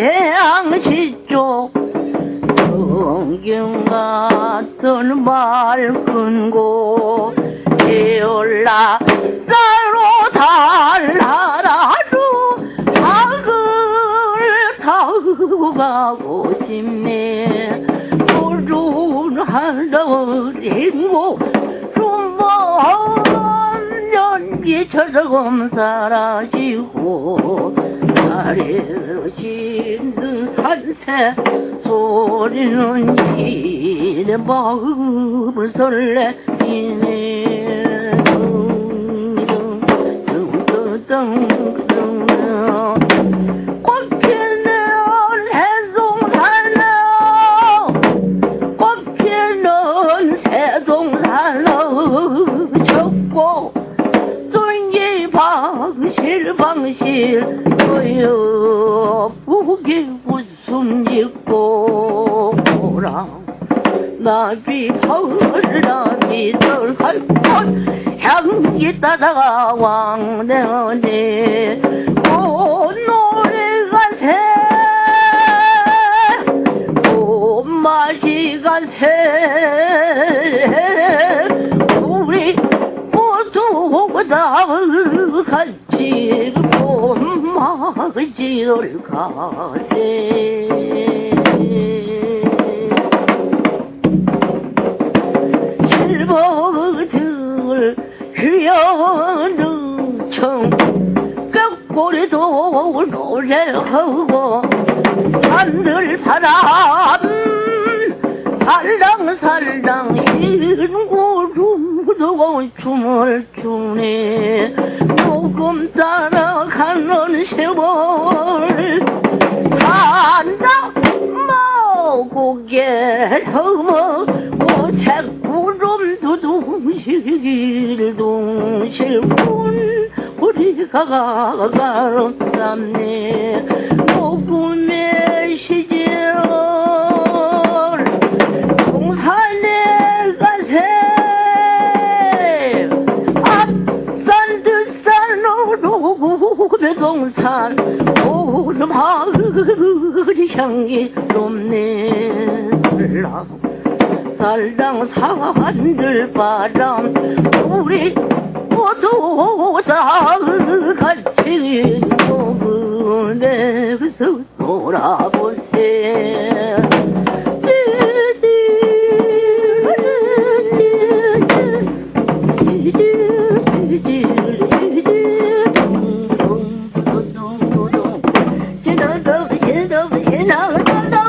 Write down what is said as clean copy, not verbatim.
해양시쪽 성경 같은 맑은 곳 에올라 따로 달나라로 학을 타고 가고 싶네. 노른 하늘이고 좀먼 연기처럼 사라지고 가려지는 산새 소리는 이내 마음을 설레이네. 꽃피는 새송산어 꽃피는 새송산어 쳤고 손이 방실 예쁘게 웃음 짓고 보라 나비 나비 덜갈 꽃 향기 따라가 왕래하네. 꽃노래가 새 꽃맛이가 새 우리 모두 다 같이 꽃맞이를 가세. 실버들 휘어는 청 벽골에도 노래하고 산들 바람 살랑살랑 흰구름도 춤을 추네. 조금 따라가는 세월 산다 고개 허머 오색구름 두둥실 우리가 가로잡네. 녹음의 시절 동산에 가세 앞산 뒷산 오르배동산 오르마을 향기 높네. 살랑 산들 바람 우리 모두 다 같이 녹음에서 돌아보세. 지나가